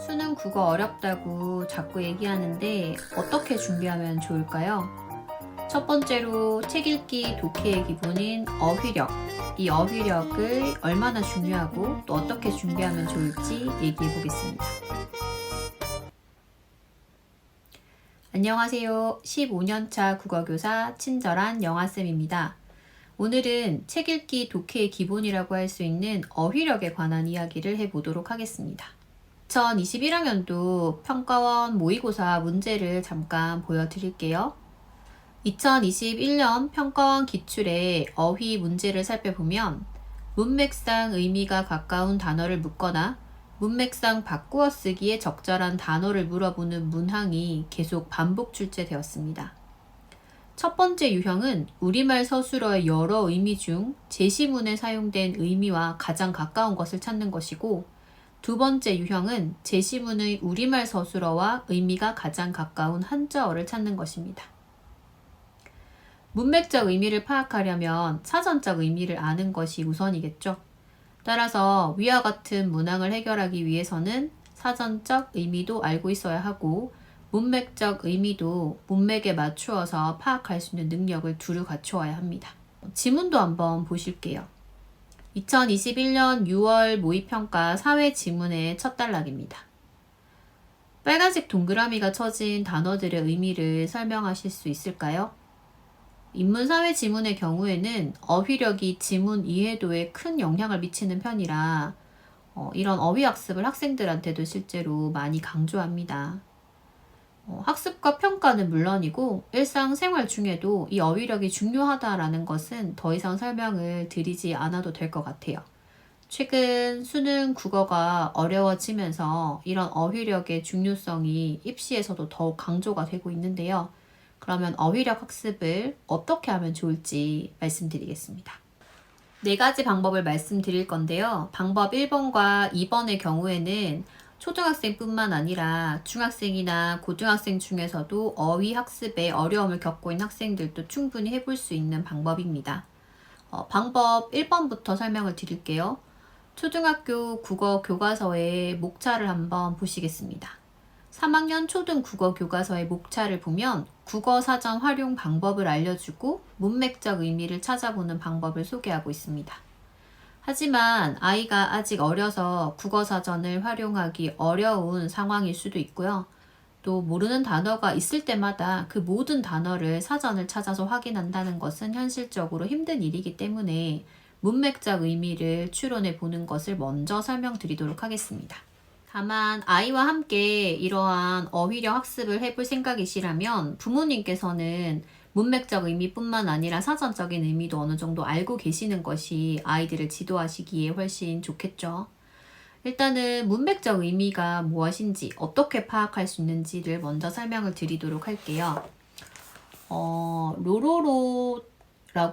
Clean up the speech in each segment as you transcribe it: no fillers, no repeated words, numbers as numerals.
수능 국어 어렵다고 자꾸 얘기하는데 어떻게 준비하면 좋을까요? 첫 번째로 책 읽기 독해의 기본인 어휘력. 이 어휘력을 얼마나 중요하고 또 어떻게 준비하면 좋을지 얘기해 보겠습니다. 안녕하세요. 15년차 국어교사 친절한 영아쌤입니다. 오늘은 책 읽기 독해의 기본이라고 할 수 있는 어휘력에 관한 이야기를 해보도록 하겠습니다. 2021학년도 평가원 모의고사 문제를 잠깐 보여드릴게요. 2021년 평가원 기출의 어휘 문제를 살펴보면 문맥상 의미가 가까운 단어를 묻거나 문맥상 바꾸어 쓰기에 적절한 단어를 물어보는 문항이 계속 반복 출제되었습니다. 첫 번째 유형은 우리말 서술어의 여러 의미 중 제시문에 사용된 의미와 가장 가까운 것을 찾는 것이고, 두 번째 유형은 제시문의 우리말 서술어와 의미가 가장 가까운 한자어를 찾는 것입니다. 문맥적 의미를 파악하려면 사전적 의미를 아는 것이 우선이겠죠. 따라서 위와 같은 문항을 해결하기 위해서는 사전적 의미도 알고 있어야 하고 문맥적 의미도 문맥에 맞추어서 파악할 수 있는 능력을 두루 갖추어야 합니다. 지문도 한번 보실게요. 2021년 6월 모의평가 사회지문의 첫 단락입니다. 빨간색 동그라미가 쳐진 단어들의 의미를 설명하실 수 있을까요? 인문사회지문의 경우에는 어휘력이 지문 이해도에 큰 영향을 미치는 편이라 이런 어휘학습을 학생들한테도 실제로 많이 강조합니다. 학습과 평가는 물론이고 일상생활 중에도 이 어휘력이 중요하다라는 것은 더 이상 설명을 드리지 않아도 될 것 같아요. 최근 수능 국어가 어려워지면서 이런 어휘력의 중요성이 입시에서도 더욱 강조가 되고 있는데요. 그러면 어휘력 학습을 어떻게 하면 좋을지 말씀드리겠습니다. 4가지 방법을 말씀드릴 건데요. 방법 1번과 2번의 경우에는 초등학생뿐만 아니라 중학생이나 고등학생 중에서도 어휘 학습에 어려움을 겪고 있는 학생들도 충분히 해볼 수 있는 방법입니다. 방법 1번부터 설명을 드릴게요. 초등학교 국어 교과서의 목차를 한번 보시겠습니다. 3학년 초등 국어 교과서의 목차를 보면 국어 사전 활용 방법을 알려주고 문맥적 의미를 찾아보는 방법을 소개하고 있습니다. 하지만 아이가 아직 어려서 국어 사전을 활용하기 어려운 상황일 수도 있고요. 또 모르는 단어가 있을 때마다 그 모든 단어를 사전을 찾아서 확인한다는 것은 현실적으로 힘든 일이기 때문에 문맥적 의미를 추론해 보는 것을 먼저 설명드리도록 하겠습니다. 다만 아이와 함께 이러한 어휘력 학습을 해볼 생각이시라면 부모님께서는 문맥적 의미뿐만 아니라 사전적인 의미도 어느 정도 알고 계시는 것이 아이들을 지도하시기에 훨씬 좋겠죠. 일단은 문맥적 의미가 무엇인지 어떻게 파악할 수 있는지를 먼저 설명을 드리도록 할게요. 로로로라고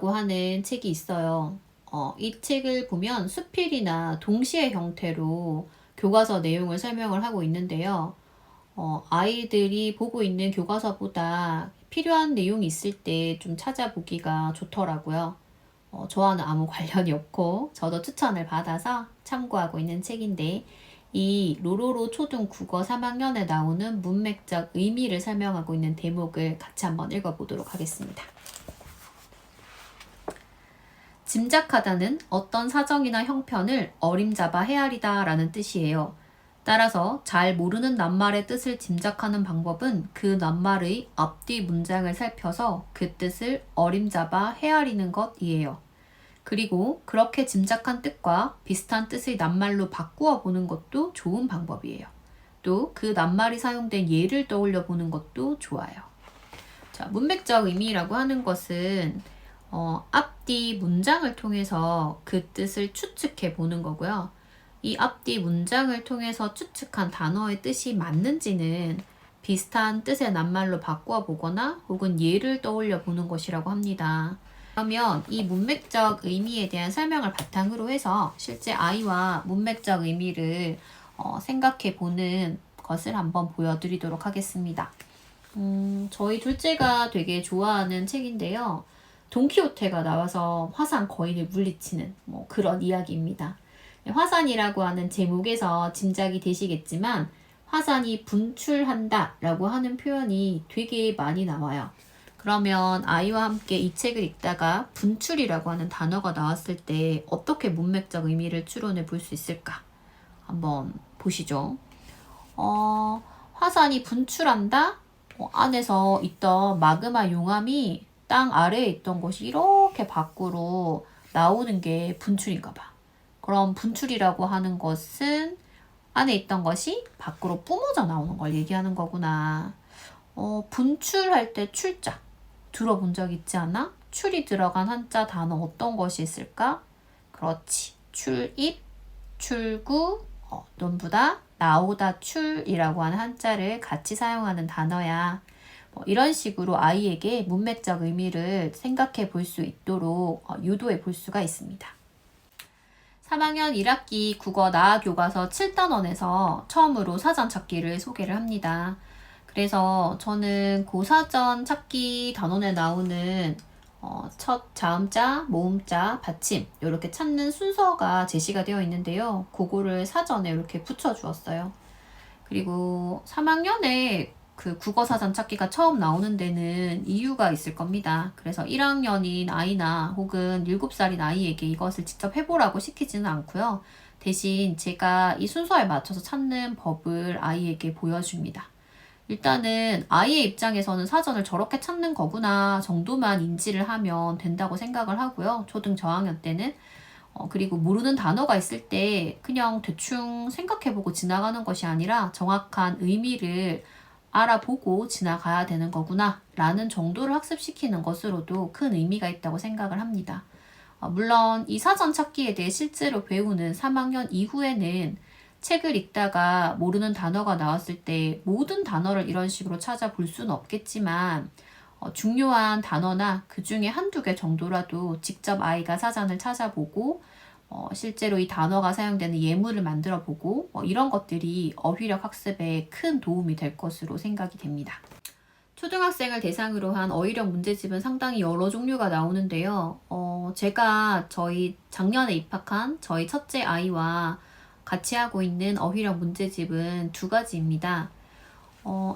하는 책이 있어요. 이 책을 보면 수필이나 동시의 형태로 교과서 내용을 설명을 하고 있는데요. 아이들이 보고 있는 교과서보다 필요한 내용이 있을 때 좀 찾아보기가 좋더라고요. 저와는 아무 관련이 없고 저도 추천을 받아서 참고하고 있는 책인데, 이 로로로 초등 국어 3학년에 나오는 문맥적 의미를 설명하고 있는 대목을 같이 한번 읽어보도록 하겠습니다. 짐작하다는 어떤 사정이나 형편을 어림잡아 헤아리다 라는 뜻이에요. 따라서 잘 모르는 낱말의 뜻을 짐작하는 방법은 그 낱말의 앞뒤 문장을 살펴서 그 뜻을 어림잡아 헤아리는 것이에요. 그리고 그렇게 짐작한 뜻과 비슷한 뜻의 낱말로 바꾸어 보는 것도 좋은 방법이에요. 또 그 낱말이 사용된 예를 떠올려 보는 것도 좋아요. 자, 문맥적 의미라고 하는 것은 앞뒤 문장을 통해서 그 뜻을 추측해 보는 거고요. 이 앞뒤 문장을 통해서 추측한 단어의 뜻이 맞는지는 비슷한 뜻의 낱말로 바꾸어 보거나 혹은 예를 떠올려 보는 것이라고 합니다. 그러면 이 문맥적 의미에 대한 설명을 바탕으로 해서 실제 아이와 문맥적 의미를 생각해 보는 것을 한번 보여드리도록 하겠습니다. 저희 둘째가 되게 좋아하는 책인데요. 돈키호테가 나와서 화산 거인을 물리치는 그런 이야기입니다. 화산이라고 하는 제목에서 짐작이 되시겠지만 화산이 분출한다 라고 하는 표현이 되게 많이 나와요. 그러면 아이와 함께 이 책을 읽다가 분출이라고 하는 단어가 나왔을 때 어떻게 문맥적 의미를 추론해 볼 수 있을까? 한번 보시죠. 화산이 분출한다? 안에서 있던 마그마 용암이 땅 아래에 있던 것이 이렇게 밖으로 나오는 게 분출인가 봐. 그럼 분출이라고 하는 것은 안에 있던 것이 밖으로 뿜어져 나오는 걸 얘기하는 거구나. 분출할 때 출자 들어본 적 있지 않아? 출이 들어간 한자 단어 어떤 것이 있을까? 그렇지. 출입, 출구, 전부 다 나오다 출이라고 하는 한자를 같이 사용하는 단어야. 이런 식으로 아이에게 문맥적 의미를 생각해 볼 수 있도록 유도해 볼 수가 있습니다. 3학년 1학기 국어 나학교과서 7단원에서 처음으로 사전 찾기를 소개를 합니다. 그래서 저는 그 사전 찾기 단원에 나오는 첫 자음자, 모음자, 받침 이렇게 찾는 순서가 제시가 되어 있는데요. 그거를 사전에 이렇게 붙여주었어요. 그리고 3학년에 그 국어사전 찾기가 처음 나오는 데는 이유가 있을 겁니다. 그래서 1학년인 아이나 혹은 7살인 아이에게 이것을 직접 해보라고 시키지는 않고요. 대신 제가 이 순서에 맞춰서 찾는 법을 아이에게 보여줍니다. 일단은 아이의 입장에서는 사전을 저렇게 찾는 거구나 정도만 인지를 하면 된다고 생각을 하고요. 초등 저학년 때는. 그리고 모르는 단어가 있을 때 그냥 대충 생각해보고 지나가는 것이 아니라 정확한 의미를 알아보고 지나가야 되는 거구나 라는 정도를 학습시키는 것으로도 큰 의미가 있다고 생각을 합니다. 물론 이 사전 찾기에 대해 실제로 배우는 3학년 이후에는 책을 읽다가 모르는 단어가 나왔을 때 모든 단어를 이런 식으로 찾아볼 수는 없겠지만 중요한 단어나 그 중에 한두 개 정도라도 직접 아이가 사전을 찾아보고 실제로 이 단어가 사용되는 예문을 만들어 보고 이런 것들이 어휘력 학습에 큰 도움이 될 것으로 생각이 됩니다. 초등학생을 대상으로 한 어휘력 문제집은 상당히 여러 종류가 나오는데요. 제가 저희 작년에 입학한 저희 첫째 아이와 같이 하고 있는 어휘력 문제집은 두 가지입니다.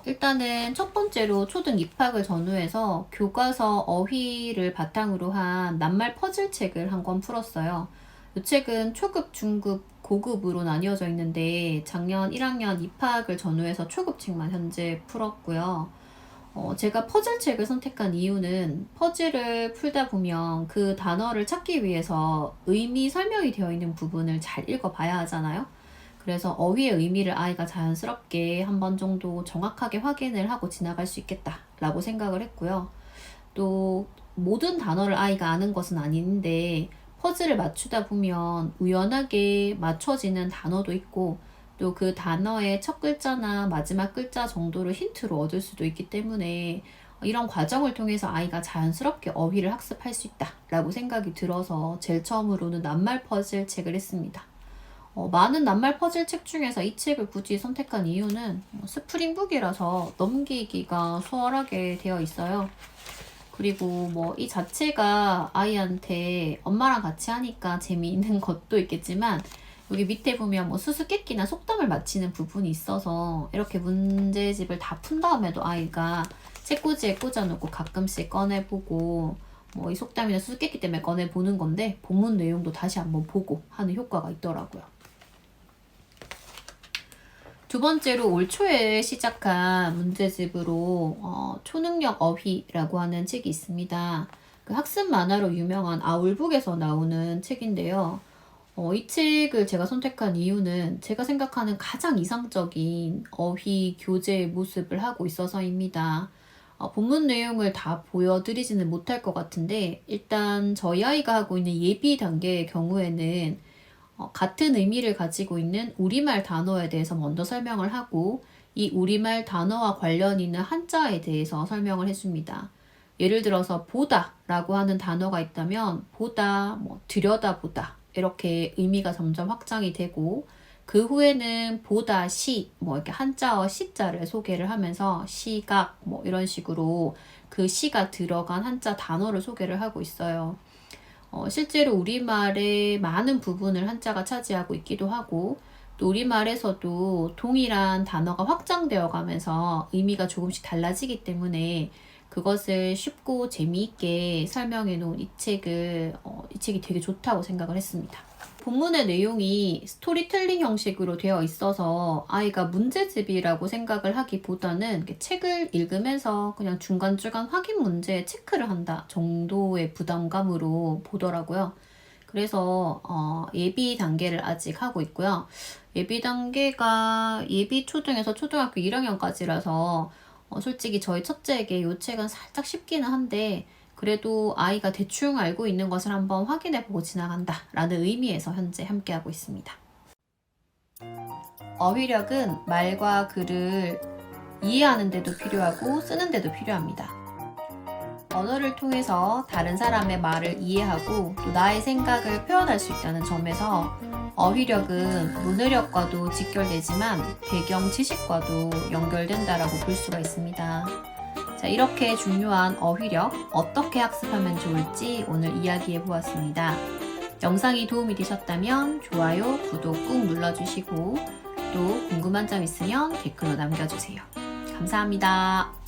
일단은 첫 번째로 초등 입학을 전후해서 교과서 어휘를 바탕으로 한 낱말 퍼즐 책을 한 권 풀었어요. 이 책은 초급, 중급, 고급으로 나뉘어져 있는데 작년 1학년 입학을 전후해서 초급책만 현재 풀었고요. 제가 퍼즐책을 선택한 이유는 퍼즐을 풀다 보면 그 단어를 찾기 위해서 의미 설명이 되어 있는 부분을 잘 읽어봐야 하잖아요. 그래서 어휘의 의미를 아이가 자연스럽게 한 번 정도 정확하게 확인을 하고 지나갈 수 있겠다라고 생각을 했고요. 또 모든 단어를 아이가 아는 것은 아닌데 퍼즐을 맞추다 보면 우연하게 맞춰지는 단어도 있고 또 그 단어의 첫 글자나 마지막 글자 정도를 힌트로 얻을 수도 있기 때문에 이런 과정을 통해서 아이가 자연스럽게 어휘를 학습할 수 있다라고 생각이 들어서 제일 처음으로는 낱말 퍼즐 책을 했습니다. 많은 낱말 퍼즐 책 중에서 이 책을 굳이 선택한 이유는 스프링북이라서 넘기기가 수월하게 되어 있어요. 그리고 이 자체가 아이한테 엄마랑 같이 하니까 재미있는 것도 있겠지만 여기 밑에 보면 수수께끼나 속담을 맞히는 부분이 있어서 이렇게 문제집을 다 푼 다음에도 아이가 책꽂이에 꽂아놓고 가끔씩 꺼내보고 이 속담이나 수수께끼 때문에 꺼내보는 건데 본문 내용도 다시 한번 보고 하는 효과가 있더라고요. 두 번째로 올 초에 시작한 문제집으로 초능력 어휘라고 하는 책이 있습니다. 그 학습 만화로 유명한 아울북에서 나오는 책인데요. 이 책을 제가 선택한 이유는 제가 생각하는 가장 이상적인 어휘 교재의 모습을 하고 있어서입니다. 본문 내용을 다 보여드리지는 못할 것 같은데 일단 저희 아이가 하고 있는 예비 단계의 경우에는 같은 의미를 가지고 있는 우리말 단어에 대해서 먼저 설명을 하고 이 우리말 단어와 관련 있는 한자에 대해서 설명을 해줍니다. 예를 들어서 보다 라고 하는 단어가 있다면 보다, 들여다보다 이렇게 의미가 점점 확장이 되고 그 후에는 보다 시, 이렇게 한자와 시자를 소개를 하면서 시각 이런 식으로 그 시가 들어간 한자 단어를 소개를 하고 있어요. 실제로 우리말의 많은 부분을 한자가 차지하고 있기도 하고 또 우리말에서도 동일한 단어가 확장되어 가면서 의미가 조금씩 달라지기 때문에 그것을 쉽고 재미있게 설명해 놓은 이 책이 되게 좋다고 생각을 했습니다. 본문의 내용이 스토리텔링 형식으로 되어 있어서 아이가 문제집이라고 생각을 하기보다는 책을 읽으면서 그냥 중간중간 확인 문제 체크를 한다 정도의 부담감으로 보더라고요. 그래서 예비 단계를 아직 하고 있고요. 예비 단계가 예비 초등에서 초등학교 1학년까지라서 솔직히 저희 첫째에게 이 책은 살짝 쉽기는 한데 그래도 아이가 대충 알고 있는 것을 한번 확인해보고 지나간다 라는 의미에서 현재 함께하고 있습니다. 어휘력은 말과 글을 이해하는 데도 필요하고 쓰는 데도 필요합니다. 언어를 통해서 다른 사람의 말을 이해하고 또 나의 생각을 표현할 수 있다는 점에서 어휘력은 문해력과도 직결되지만 배경 지식과도 연결된다라고 볼 수가 있습니다. 자, 이렇게 중요한 어휘력 어떻게 학습하면 좋을지 오늘 이야기해 보았습니다. 영상이 도움이 되셨다면 좋아요, 구독 꾹 눌러주시고 또 궁금한 점 있으면 댓글로 남겨주세요. 감사합니다.